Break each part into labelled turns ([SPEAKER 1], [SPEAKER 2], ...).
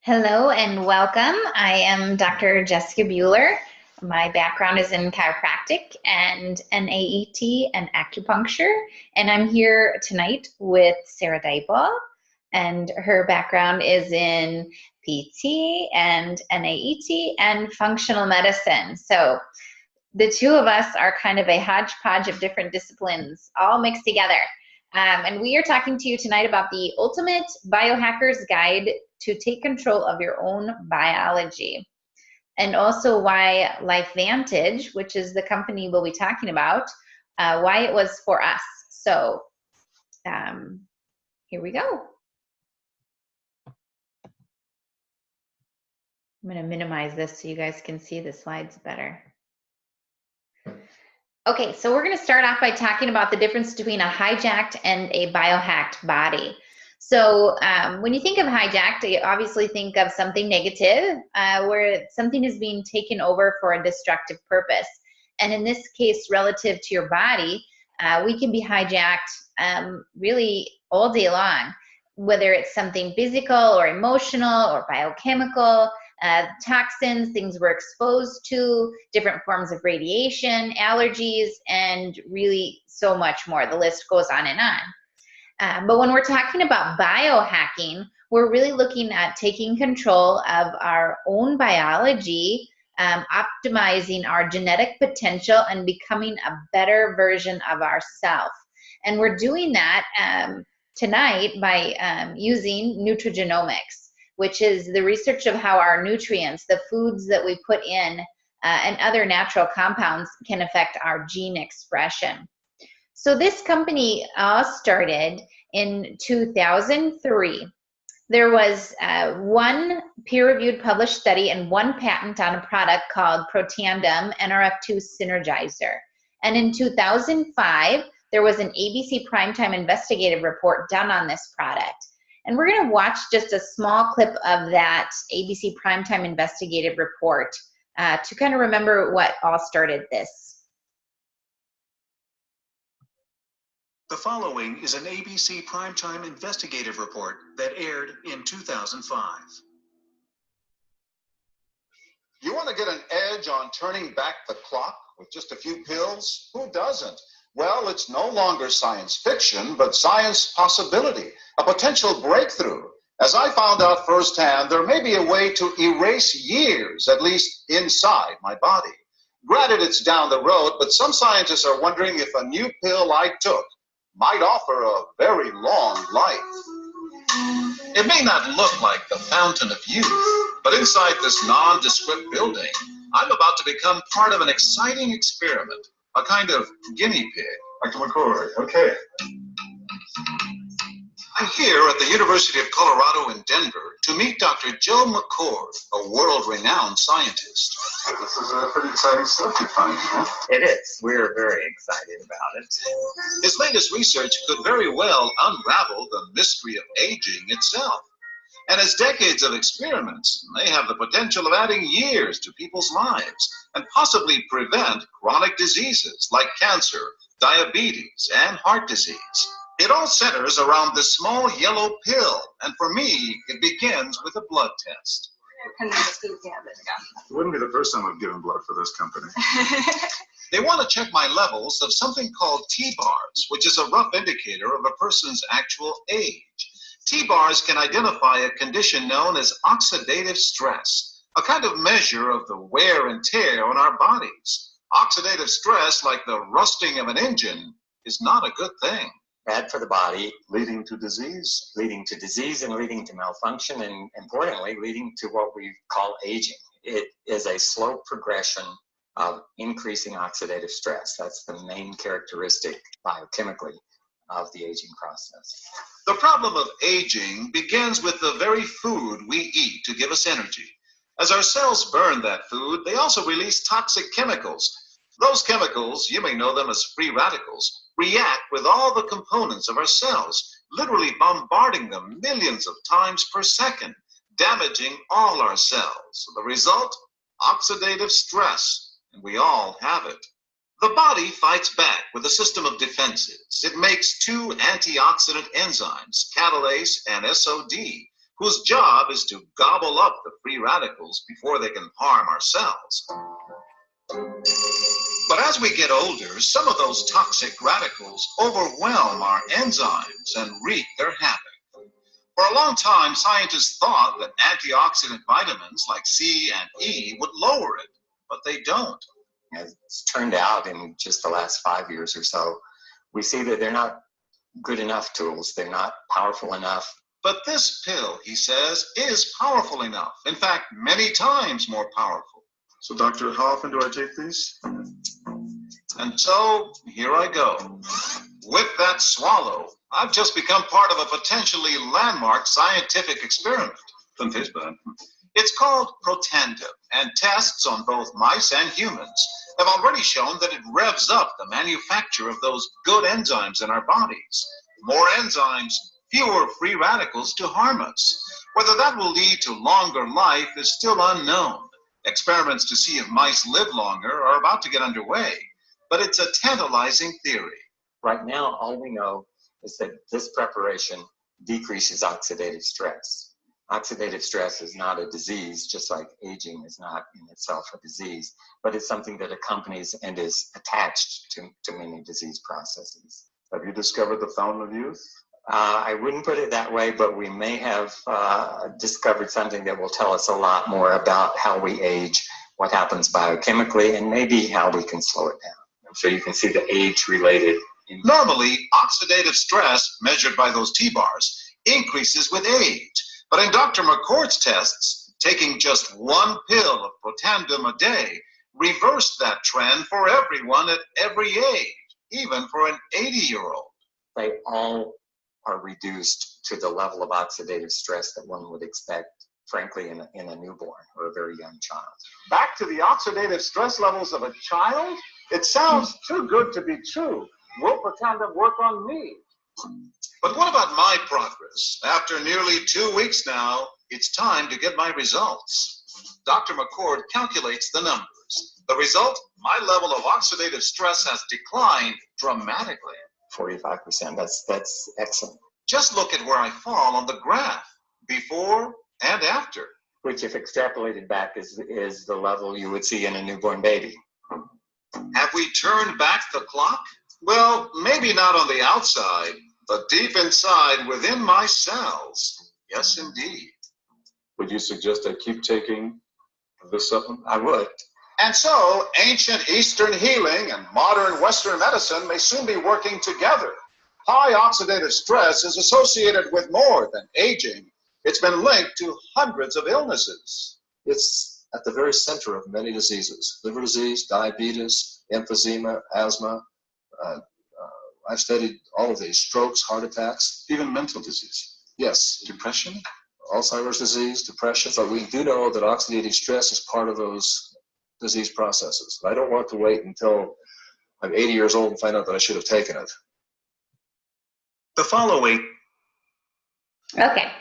[SPEAKER 1] Hello and welcome. I am Dr. Jessica Bueller. My background is in chiropractic and NAET and acupuncture, and I'm here tonight with Sarah Dyball, and her background is in PT and NAET and functional medicine. So the two of us are kind of a hodgepodge of different disciplines all mixed together. And we are talking to you tonight about the ultimate biohacker's guide to take control of your own biology. And also why LifeVantage, which is the company we'll be talking about, why it was for us. So here we go. I'm going to minimize this so you guys can see the slides better. Okay, so we're going to start off by talking about the difference between a hijacked and a biohacked body. So when you think of hijacked, you obviously think of something negative, where something is being taken over for a destructive purpose. And in this case, relative to your body, we can be hijacked really all day long, whether it's something physical or emotional or biochemical, toxins, things we're exposed to, different forms of radiation, allergies, and really so much more. The list goes on and on. But when we're talking about biohacking, we're really looking at taking control of our own biology, optimizing our genetic potential, and becoming a better version of ourselves. And we're doing that tonight by using nutrigenomics, which is the research of how our nutrients, the foods that we put in, and other natural compounds can affect our gene expression. So this company started in 2003. There was one peer-reviewed published study and one patent on a product called Protandim NRF2 Synergizer. And in 2005, there was an ABC Primetime investigative report done on this product. And we're going to watch just a small clip of that ABC Primetime investigative report to kind of remember what all started this.
[SPEAKER 2] The following is an ABC Primetime investigative report that aired in 2005.
[SPEAKER 3] You want to get an edge on turning back the clock with just a few pills? Who doesn't? Well, it's no longer science fiction, but science possibility, a potential breakthrough. As I found out firsthand, there may be a way to erase years, at least inside my body. Granted, it's down the road, but some scientists are wondering if a new pill I took might offer a very long life.
[SPEAKER 2] It may not look like the fountain of youth, but inside this nondescript building, I'm about to become part of an exciting experiment, a kind of guinea pig.
[SPEAKER 3] Dr. McCoy, okay.
[SPEAKER 2] I'm here at the University of Colorado in Denver to meet Dr. Joe McCord, a world-renowned scientist.
[SPEAKER 3] This is a pretty exciting stuff you find, huh?
[SPEAKER 4] It is. We're very excited about it.
[SPEAKER 2] His latest research could very well unravel the mystery of aging itself. And his decades of experiments may have the potential of adding years to people's lives and possibly prevent chronic diseases like cancer, diabetes, and heart disease. It all centers around this small yellow pill, and for me, it begins with a blood test.
[SPEAKER 3] It wouldn't be the first time I've given blood for this company.
[SPEAKER 2] They want to check my levels of something called T-bars, which is a rough indicator of a person's actual age. T-bars can identify a condition known as oxidative stress, a kind of measure of the wear and tear on our bodies. Oxidative stress, like the rusting of an engine, is not a good thing.
[SPEAKER 4] Bad for the body,
[SPEAKER 3] Leading to disease.
[SPEAKER 4] leading to disease and leading to malfunction, and importantly, leading to what we call aging. It is a slow progression of increasing oxidative stress. That's the main characteristic biochemically of the aging process.
[SPEAKER 2] The problem of aging begins with the very food we eat to give us energy. As our cells burn that food, they also release toxic chemicals. Those chemicals, you may know them as free radicals, react with all the components of our cells, literally bombarding them millions of times per second, damaging all our cells. The result? Oxidative stress, and we all have it. The body fights back with a system of defenses. It makes two antioxidant enzymes, catalase and SOD, whose job is to gobble up the free radicals before they can harm our cells. But as we get older, some of those toxic radicals overwhelm our enzymes and wreak their havoc. For a long time, scientists thought that antioxidant vitamins like C and E would lower it, but they don't.
[SPEAKER 4] As it's turned out in just the last 5 years or so, we see that they're not good enough tools. They're not powerful enough.
[SPEAKER 2] But this pill, he says, is powerful enough. In fact, many times more powerful.
[SPEAKER 3] So, doctor, how often do I take these?
[SPEAKER 2] And so, here I go. With that swallow, I've just become part of a potentially landmark scientific experiment.
[SPEAKER 3] Doesn't taste bad.
[SPEAKER 2] It's called Protandim, and tests on both mice and humans have already shown that it revs up the manufacture of those good enzymes in our bodies. More enzymes, fewer free radicals to harm us. Whether that will lead to longer life is still unknown. Experiments to see if mice live longer are about to get underway, but it's a tantalizing theory.
[SPEAKER 4] Right now, all we know is that this preparation decreases oxidative stress. Oxidative stress is not a disease, just like aging is not in itself a disease, but it's something that accompanies and is attached to many disease processes.
[SPEAKER 3] Have you discovered the fountain of youth?
[SPEAKER 4] I wouldn't put it that way, but we may have discovered something that will tell us a lot more about how we age, what happens biochemically, and maybe how we can slow it down. So you can see the age-related.
[SPEAKER 2] Normally, oxidative stress, measured by those T-bars, increases with age. But in Dr. McCord's tests, taking just one pill of Protandim a day reversed that trend for everyone at every age, even for an 80-year-old.
[SPEAKER 4] They all are reduced to the level of oxidative stress that one would expect, frankly, in a newborn or a very young child.
[SPEAKER 3] Back to the oxidative stress levels of a child? It sounds too good to be true. Will Protandim work on me?
[SPEAKER 2] But what about my progress? After nearly 2 weeks now, it's time to get my results. Dr. McCord calculates the numbers. The result, my level of oxidative stress has declined dramatically.
[SPEAKER 4] 45%, that's excellent.
[SPEAKER 2] Just look at where I fall on the graph, before and after.
[SPEAKER 4] Which, if extrapolated back, is the level you would see in a newborn baby.
[SPEAKER 2] Have we turned back the clock? Well, maybe not on the outside, but deep inside within my cells. Yes, indeed.
[SPEAKER 3] Would you suggest I keep taking this supplement?
[SPEAKER 4] I would.
[SPEAKER 3] And so, ancient Eastern healing and modern Western medicine may soon be working together. High oxidative stress is associated with more than aging. It's been linked to hundreds of illnesses.
[SPEAKER 5] It's at the very center of many diseases: liver disease, diabetes, emphysema, asthma. I've studied all of these: strokes, heart attacks,
[SPEAKER 3] Even mental disease.
[SPEAKER 5] yes,
[SPEAKER 3] Depression?
[SPEAKER 5] Alzheimer's disease, depression. But we do know that oxidative stress is part of those disease processes. I don't want to wait until I'm 80 years old and find out that I should have taken it.
[SPEAKER 2] The following.
[SPEAKER 1] Okay.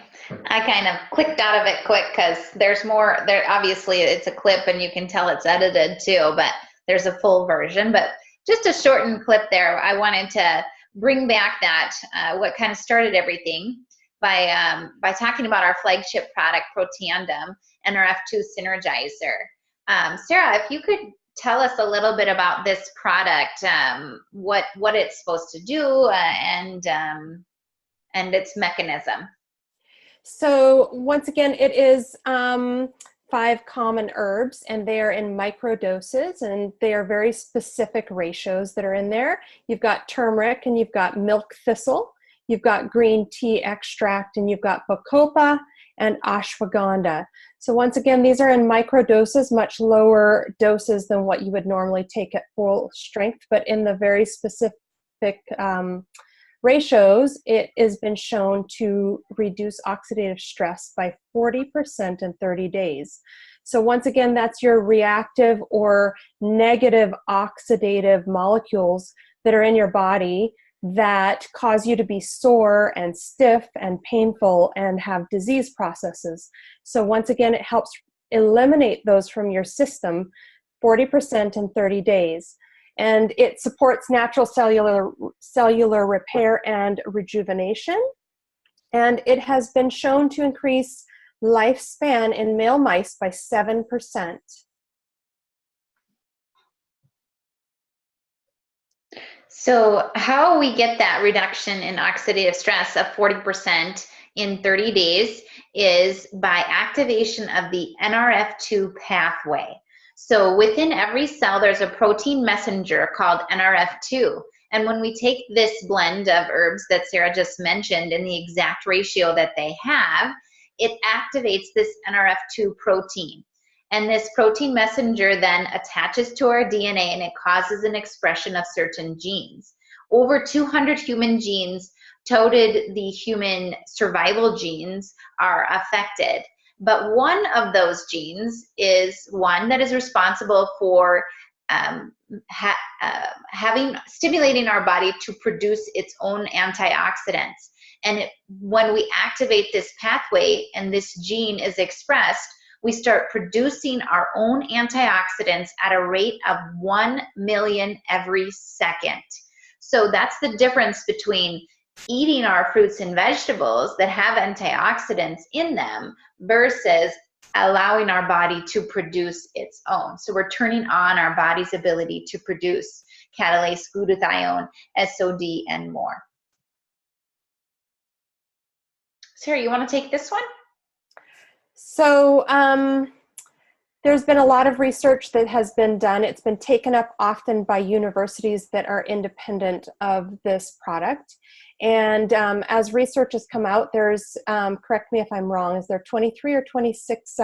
[SPEAKER 1] I kind of clicked out of it quick because there's more there. Obviously it's a clip and you can tell it's edited too, but there's a full version. But just a shortened clip there. I wanted to bring back that what kind of started everything by talking about our flagship product, Protandim, and our F2 Synergizer. Sarah, if you could tell us a little bit about this product, what it's supposed to do, and its mechanism.
[SPEAKER 6] So once again, it is 5 common herbs, and they are in micro doses, and they are very specific ratios that are in there. You've got turmeric, and you've got milk thistle, you've got green tea extract, and you've got bacopa and ashwagandha. So once again, these are in micro doses, much lower doses than what you would normally take at full strength, but in the very specific ratios, it has been shown to reduce oxidative stress by 40% in 30 days. So once again, that's your reactive or negative oxidative molecules that are in your body that cause you to be sore and stiff and painful and have disease processes. So once again, it helps eliminate those from your system 40% in 30 days. And it supports natural cellular repair and rejuvenation. And it has been shown to increase lifespan in male mice by 7%.
[SPEAKER 1] So how we get that reduction in oxidative stress of 40% in 30 days is by activation of the NRF2 pathway. So within every cell, there's a protein messenger called NRF2. And when we take this blend of herbs that Sarah just mentioned in the exact ratio that they have, it activates this NRF2 protein. And this protein messenger then attaches to our DNA and it causes an expression of certain genes. Over 200 human genes, touted the human survival genes, are affected. But one of those genes is one that is responsible for stimulating our body to produce its own antioxidants. And when we activate this pathway and this gene is expressed, we start producing our own antioxidants at a rate of 1 million every second. So that's the difference between eating our fruits and vegetables that have antioxidants in them versus allowing our body to produce its own. So we're turning on our body's ability to produce catalase, glutathione, SOD, and more. Sarah, you want to take this one?
[SPEAKER 6] So there's been a lot of research that has been done. It's been taken up often by universities that are independent of this product. And as research has come out, there's, correct me if I'm wrong, is there 23 or 26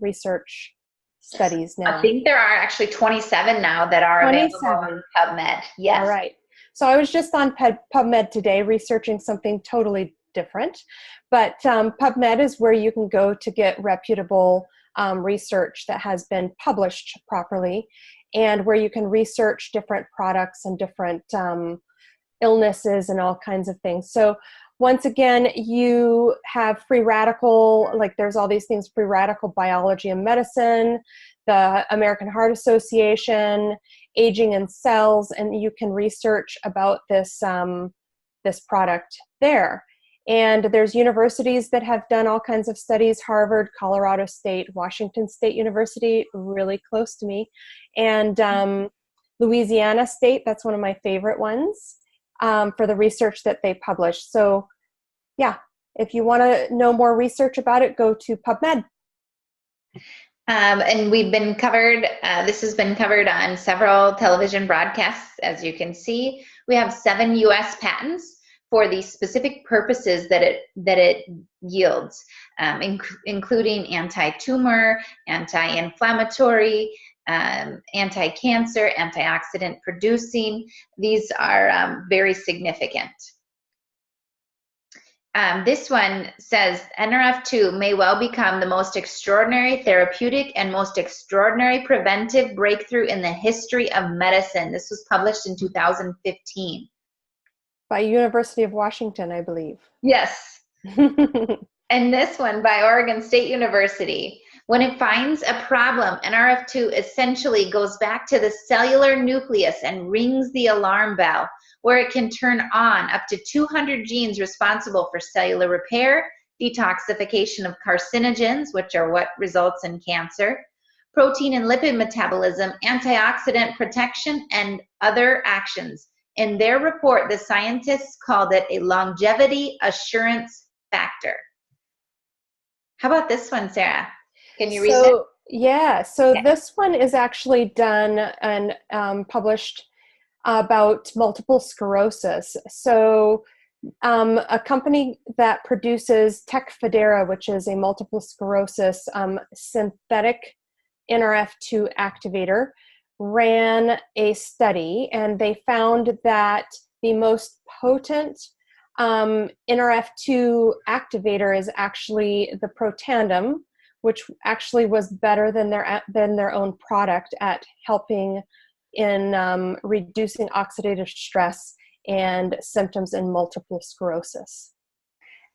[SPEAKER 6] research studies now?
[SPEAKER 1] I think there are actually 27 now that are available on PubMed. Yes.
[SPEAKER 6] All right. So I was just on PubMed today researching something totally different. But PubMed is where you can go to get reputable research that has been published properly, and where you can research different products and different illnesses and all kinds of things. So once again, you have free radical, like there's all these things, free radical biology and medicine, the American Heart Association, aging and cells, and you can research about this, this product there. And there's universities that have done all kinds of studies, Harvard, Colorado State, Washington State University, really close to me, and Louisiana State, that's one of my favorite ones, for the research that they published. So yeah, if you want to know more research about it, go to PubMed.
[SPEAKER 1] And we've been covered, this has been covered on several television broadcasts, as you can see. We have 7 US patents for the specific purposes that it yields, including anti-tumor, anti-inflammatory, anti-cancer, antioxidant producing. These are very significant. This one says NRF2 may well become the most extraordinary therapeutic and most extraordinary preventive breakthrough in the history of medicine. This was published in 2015.
[SPEAKER 6] By University of Washington, I believe.
[SPEAKER 1] Yes. And this one by Oregon State University. When it finds a problem, NRF2 essentially goes back to the cellular nucleus and rings the alarm bell, where it can turn on up to 200 genes responsible for cellular repair, detoxification of carcinogens, which are what results in cancer, protein and lipid metabolism, antioxidant protection, and other actions. In their report, the scientists called it a longevity assurance factor. How about this one, Sarah? Can you read it?
[SPEAKER 6] Yeah, so this one is actually done and published about multiple sclerosis. So a company that produces Tecfidera, which is a multiple sclerosis synthetic NRF2 activator, ran a study, and they found that the most potent NRF2 activator is actually the Protandim, which actually was better than their own product at helping in reducing oxidative stress and symptoms in multiple sclerosis.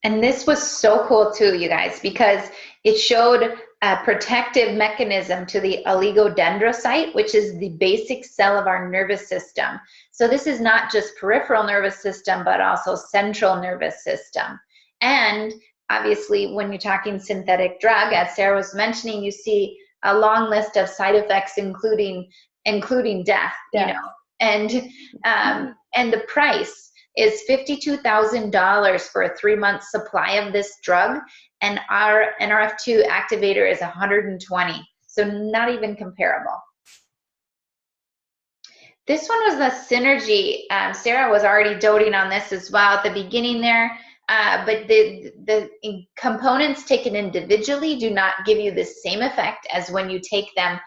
[SPEAKER 1] And this was so cool too, you guys, because it showed a protective mechanism to the oligodendrocyte, which is the basic cell of our nervous system. So this is not just peripheral nervous system, but also central nervous system. And obviously, when you're talking synthetic drug, as Sarah was mentioning, you see a long list of side effects, including death. You know, and the price is $52,000 for a 3-month supply of this drug, and our NRF2 activator is $120,000, so not even comparable. This one was the Synergy. Sarah was already doting on this as well at the beginning there, but the components taken individually do not give you the same effect as when you take them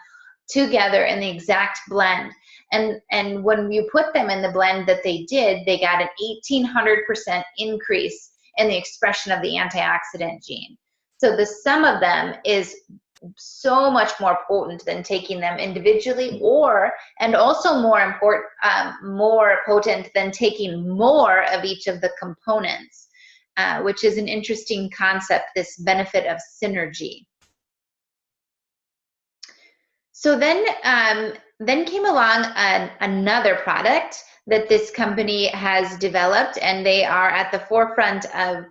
[SPEAKER 1] together in the exact blend. And when you put them in the blend that they did, they got an 1,800% increase in the expression of the antioxidant gene. So the sum of them is so much more potent than taking them individually, and also more potent than taking more of each of the components, which is an interesting concept, this benefit of synergy. So then came along another product that this company has developed, and they are at the forefront of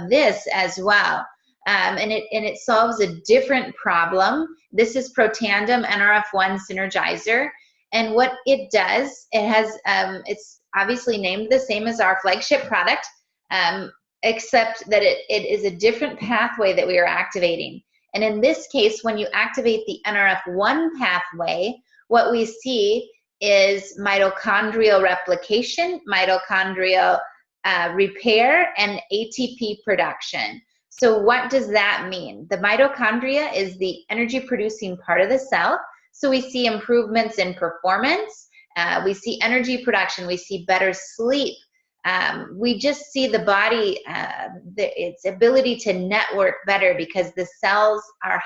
[SPEAKER 1] this as well. And it solves a different problem. This is Protandim NRF1 Synergizer, and what it does, it's obviously named the same as our flagship product, except that it is a different pathway that we are activating. And in this case, when you activate the NRF1 pathway, what we see is mitochondrial replication, mitochondrial repair, and ATP production. So what does that mean? The mitochondria is the energy producing part of the cell. So we see improvements in performance, we see energy production, we see better sleep. We just see the body, its ability to network better because the cells are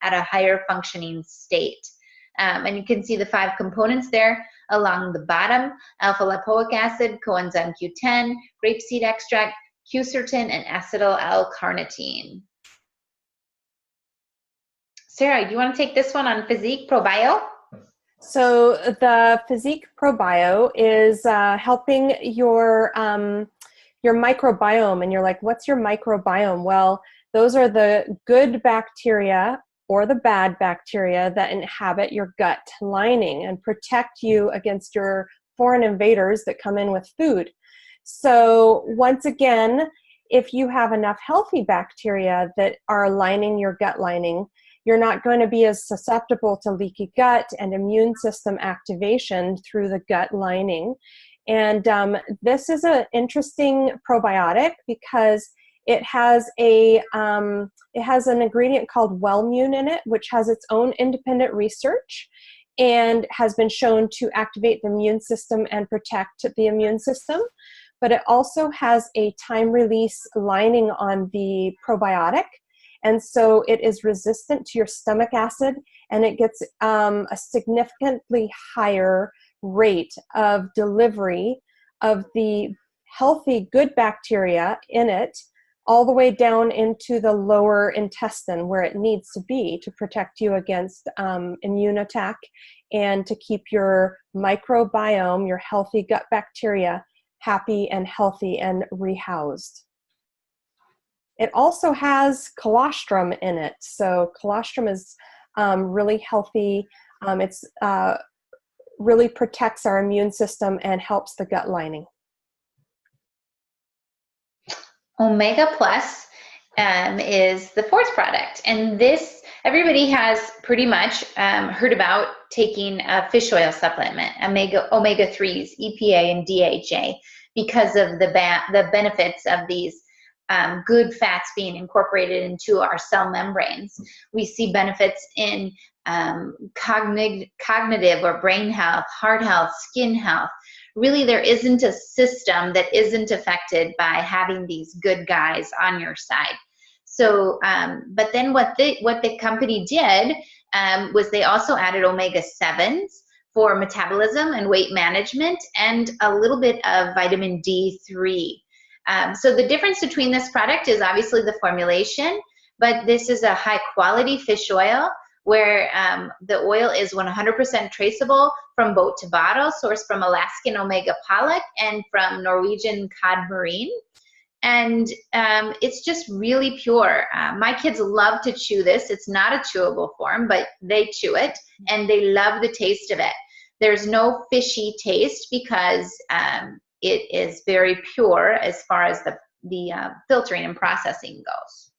[SPEAKER 1] at a higher functioning state. And you can see the 5 components there along the bottom: alpha-lipoic acid, coenzyme Q10, grapeseed extract, quercetin, and acetyl L-carnitine. Sarah, do you want to take this one on Physique ProBio?
[SPEAKER 6] So the Physique ProBio is helping your microbiome, and you're like, what's your microbiome? Well, those are the good bacteria or the bad bacteria that inhabit your gut lining and protect you against your foreign invaders that come in with food. So once again, if you have enough healthy bacteria that are lining your gut lining, you're not going to be as susceptible to leaky gut and immune system activation through the gut lining. And this is an interesting probiotic because it has an ingredient called Wellmune in it, which has its own independent research and has been shown to activate the immune system and protect the immune system. But it also has a time-release lining on the probiotic, and so it is resistant to your stomach acid, and it gets a significantly higher rate of delivery of the healthy, good bacteria in it all the way down into the lower intestine where it needs to be to protect you against immune attack and to keep your microbiome, your healthy gut bacteria, happy and healthy and rehoused. It also has colostrum in it. So colostrum is really healthy. It's really protects our immune system and helps the gut lining.
[SPEAKER 1] Omega Plus is the 4th product, and this, everybody has pretty much heard about taking a fish oil supplement, omega-3s, EPA and DHA, because of the benefits of these good fats being incorporated into our cell membranes. We see benefits in cognitive or brain health, heart health, skin health. Really, there isn't a system that isn't affected by having these good guys on your side. So, but then what the company did was they also added omega-7s for metabolism and weight management, and a little bit of vitamin D3. So the difference between this product is obviously the formulation, but this is a high quality fish oil where the oil is 100% traceable from boat to bottle, sourced from Alaskan Omega pollock and from Norwegian cod marine. and it's just really pure. My kids love to chew this. It's not a chewable form, but they chew it, and they love the taste of it. There's no fishy taste because it is very pure as far as the filtering and processing goes.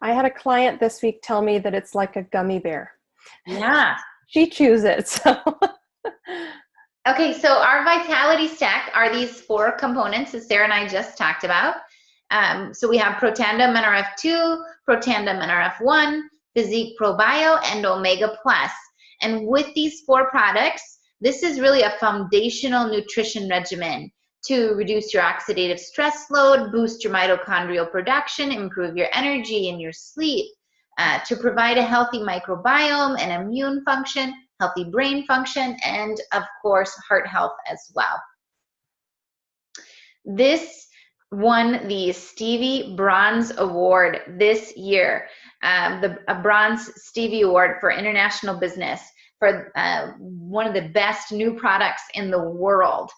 [SPEAKER 6] I had a client this week tell me that it's like a gummy bear.
[SPEAKER 1] Yeah.
[SPEAKER 6] She chews it, so.
[SPEAKER 1] Okay, so our vitality stack are these 4 components that Sarah and I just talked about. So we have Protandem NRF2, Protandem NRF1, Physique ProBio, and Omega Plus. And with these 4 products, this is really a foundational nutrition regimen to reduce your oxidative stress load, boost your mitochondrial production, improve your energy and your sleep, to provide a healthy microbiome and immune function, healthy brain function, and of course, heart health as well. This won the Stevie Bronze Award this year, a Bronze Stevie Award for international business for one of the best new products in the world.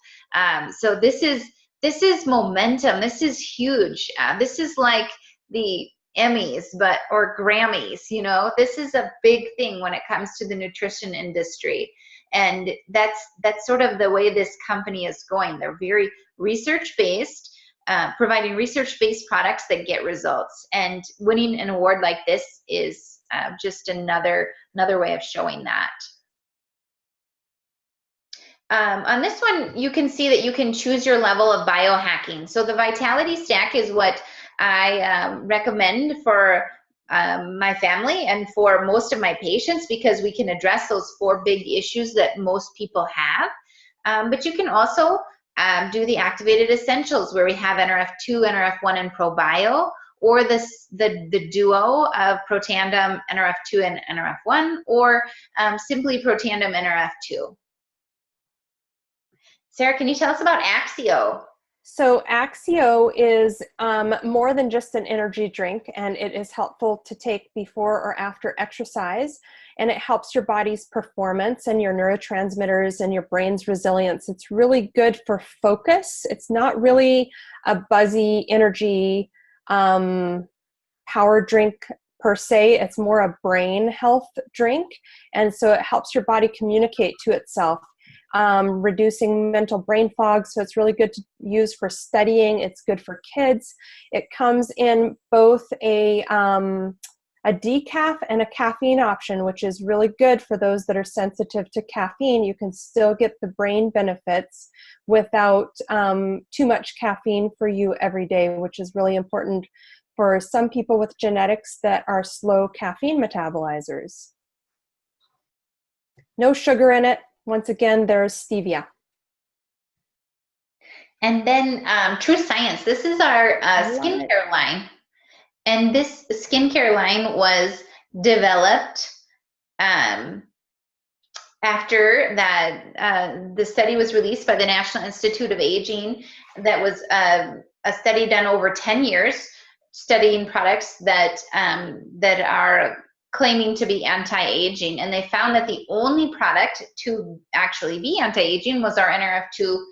[SPEAKER 1] So this is momentum. This is huge. This is like the Emmys, or Grammys, you know. This is a big thing when it comes to the nutrition industry. And that's sort of the way this company is going. They're very research-based, providing research-based products that get results. And winning an award like this is just another way of showing that. On this one, you can see that you can choose your level of biohacking. So the Vitality Stack is what I recommend for my family and for most of my patients, because we can address those 4 big issues that most people have. But you can also do the Activated Essentials, where we have NRF2, NRF1, and ProBio, or the duo of Protandem, NRF2, and NRF1, or simply Protandem, NRF2. Sarah, can you tell us about Axio?
[SPEAKER 6] So Axio is more than just an energy drink, and it is helpful to take before or after exercise, and it helps your body's performance and your neurotransmitters and your brain's resilience. It's really good for focus. It's not really a buzzy energy power drink per se. It's more a brain health drink, and so it helps your body communicate to itself. Reducing mental brain fog, so it's really good to use for studying. It's good for kids. It comes in both a decaf and a caffeine option, which is really good for those that are sensitive to caffeine. You can still get the brain benefits without too much caffeine for you every day, which is really important for some people with genetics that are slow caffeine metabolizers. No sugar in it. Once again, there's stevia.
[SPEAKER 1] And then True Science. This is our skincare line. And this skincare line was developed after that the study was released by the National Institute of Aging. That was a study done over 10 years, studying products that are claiming to be anti-aging, and they found that the only product to actually be anti-aging was our NRF2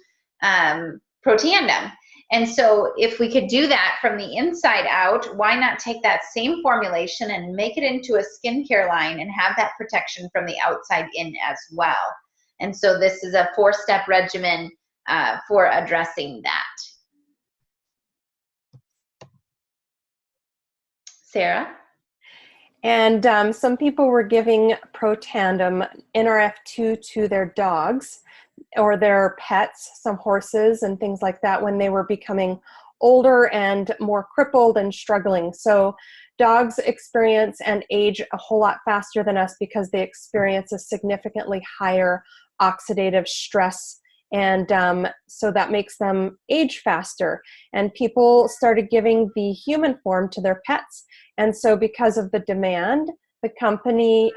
[SPEAKER 1] Protandem. And so if we could do that from the inside out, why not take that same formulation and make it into a skincare line and have that protection from the outside in as well? And so this is a 4-step regimen for addressing that. Sarah?
[SPEAKER 6] And some people were giving Protandem NRF2 to their dogs or their pets, some horses and things like that, when they were becoming older and more crippled and struggling. So dogs experience and age a whole lot faster than us because they experience a significantly higher oxidative stress, and so that makes them age faster. And people started giving the human form to their pets. And so because of the demand, the company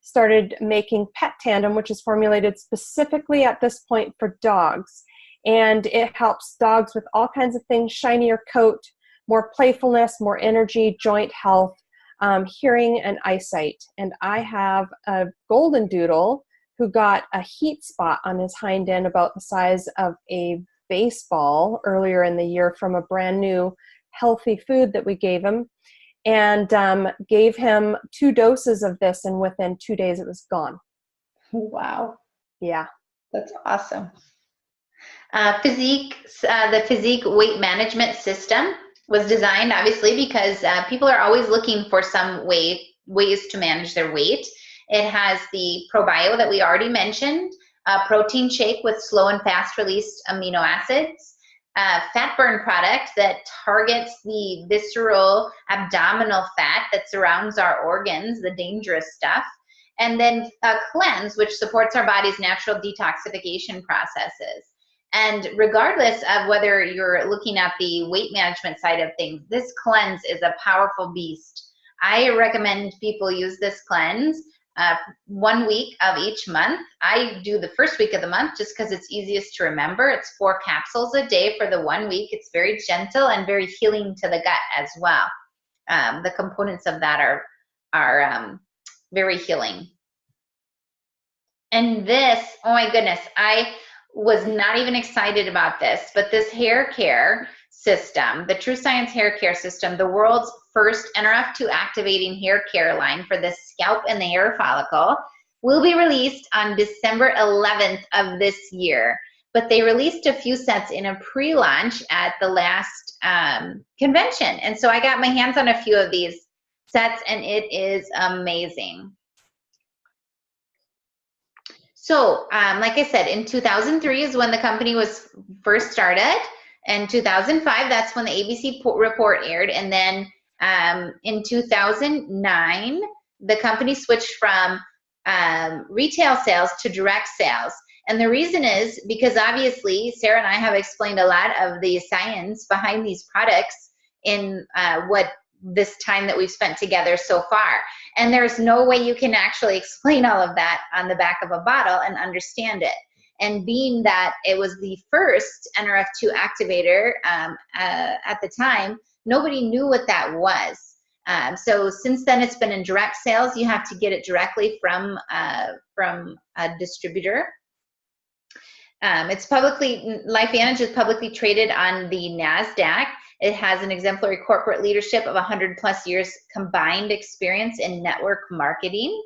[SPEAKER 6] started making Pet Tandem, which is formulated specifically at this point for dogs. And it helps dogs with all kinds of things: shinier coat, more playfulness, more energy, joint health, hearing, and eyesight. And I have a golden doodle who got a heat spot on his hind end about the size of a baseball earlier in the year from a brand new healthy food that we gave him, and gave him 2 doses of this, and within 2 days it was gone.
[SPEAKER 1] Wow.
[SPEAKER 6] Yeah.
[SPEAKER 1] That's awesome. The Physique weight management system was designed obviously because people are always looking for some ways to manage their weight. It has the ProBio that we already mentioned, a protein shake with slow and fast release amino acids, a fat burn product that targets the visceral abdominal fat that surrounds our organs, the dangerous stuff, and then a cleanse, which supports our body's natural detoxification processes. And regardless of whether you're looking at the weight management side of things, this cleanse is a powerful beast. I recommend people use this cleanse 1 week of each month. I do the first week of the month just because it's easiest to remember. It's 4 capsules a day for the 1 week. It's very gentle and very healing to the gut as well. The components of that are very healing. And this, oh my goodness, I was not even excited about this, but this hair care system, the True Science hair care system, the world's first NRF2 activating hair care line for the scalp and the hair follicle, will be released on December 11th of this year. But they released a few sets in a pre-launch at the last convention. And so I got my hands on a few of these sets, and it is amazing. So, like I said, in 2003 is when the company was first started. In 2005, that's when the ABC report aired. And then in 2009, the company switched from retail sales to direct sales. And the reason is because obviously Sarah and I have explained a lot of the science behind these products in what this time that we've spent together so far. And there's no way you can actually explain all of that on the back of a bottle and understand it. And being that it was the first NRF2 activator at the time, nobody knew what that was. So since then, it's been in direct sales. You have to get it directly from a distributor. It's publicly, LifeVantage is publicly traded on the NASDAQ. It has an exemplary corporate leadership of 100+ years combined experience in network marketing.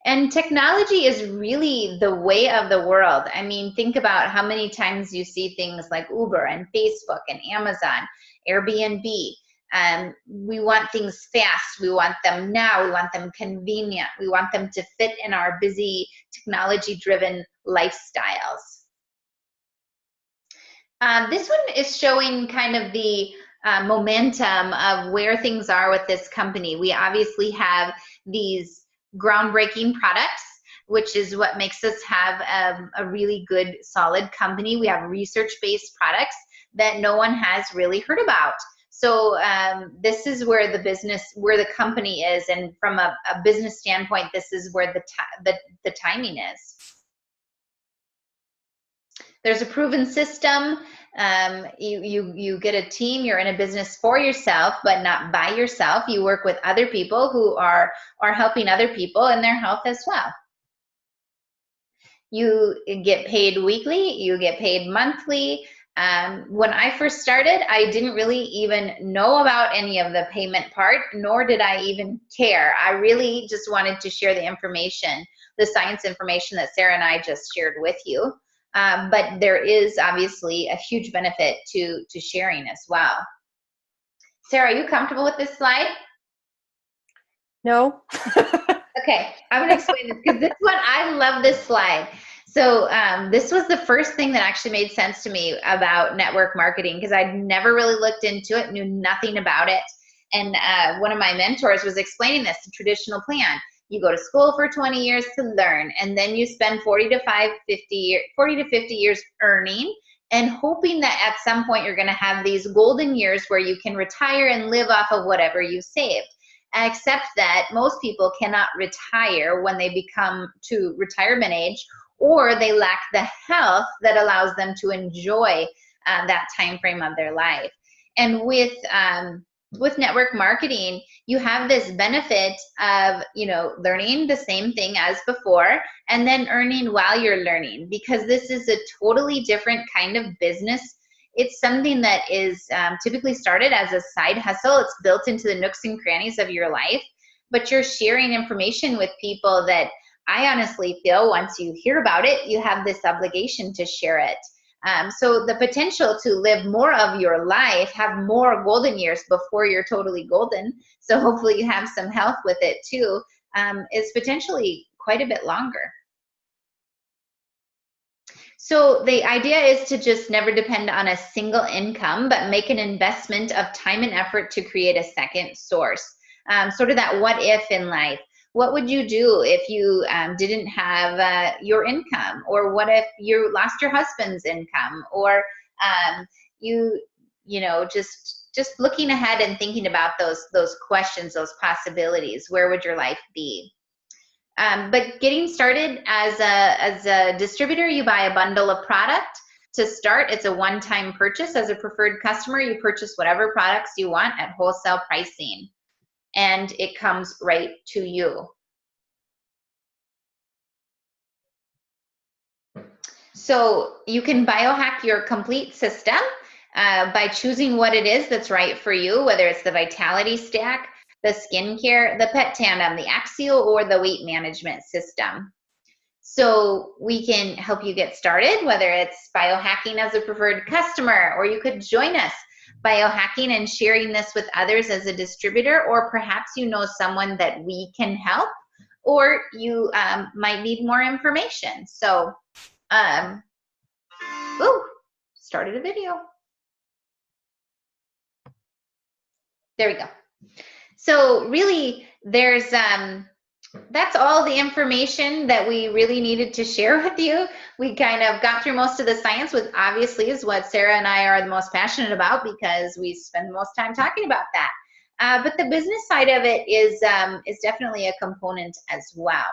[SPEAKER 1] And technology is really the way of the world. I mean, think about how many times you see things like Uber and Facebook and Amazon, Airbnb. We want things fast. We want them now. We want them convenient. We want them to fit in our busy, technology-driven lifestyles. This one is showing kind of the momentum of where things are with this company. We obviously have these groundbreaking products, which is what makes us have a really good, solid company. We have research-based products that no one has really heard about. So this is where the company is, and from a business standpoint, this is where the timing is. There's a proven system. You get a team. You're in a business for yourself, but not by yourself. You work with other people who are helping other people in their health as well. You get paid weekly. You get paid monthly. When I first started, I didn't really even know about any of the payment part, nor did I even care. I really just wanted to share the information, the science information that Sarah and I just shared with you. But there is obviously a huge benefit to sharing as well. Sarah, are you comfortable with this slide?
[SPEAKER 6] No.
[SPEAKER 1] Okay, I'm gonna explain this because this one, I love this slide. So this was the first thing that actually made sense to me about network marketing, because I'd never really looked into it, knew nothing about it. And one of my mentors was explaining this, the traditional plan. You go to school for 20 years to learn, and then you spend 40 to 50 years earning and hoping that at some point you're going to have these golden years where you can retire and live off of whatever you saved. Except that most people cannot retire when they become to retirement age, or they lack the health that allows them to enjoy that time frame of their life. And with with network marketing, you have this benefit of, you know, learning the same thing as before and then earning while you're learning, because this is a totally different kind of business. It's something that is typically started as a side hustle. It's built into the nooks and crannies of your life, but you're sharing information with people that I honestly feel once you hear about it, you have this obligation to share it. So the potential to live more of your life, have more golden years before you're totally golden, so hopefully you have some health with it too, is potentially quite a bit longer. So the idea is to just never depend on a single income, but make an investment of time and effort to create a second source. Sort of that what if in life. What would you do if you didn't have your income? Or what if you lost your husband's income? Or you know, just looking ahead and thinking about those questions, those possibilities. Where would your life be? But getting started as a distributor, you buy a bundle of product. To start, it's a one-time purchase. As a preferred customer, you purchase whatever products you want at wholesale pricing, and it comes right to you. So you can biohack your complete system by choosing what it is that's right for you, whether it's the Vitality Stack, the skincare, the Pet Tandem, the Axial, or the weight management system. So we can help you get started, whether it's biohacking as a preferred customer, or you could join us biohacking and sharing this with others as a distributor, or perhaps you know someone that we can help, or you might need more information. So, started a video. There we go. So really, there's that's all the information that we really needed to share with you. We kind of got through most of the science, which obviously is what Sarah and I are the most passionate about, because we spend the most time talking about that. But the business side of it is definitely a component as well.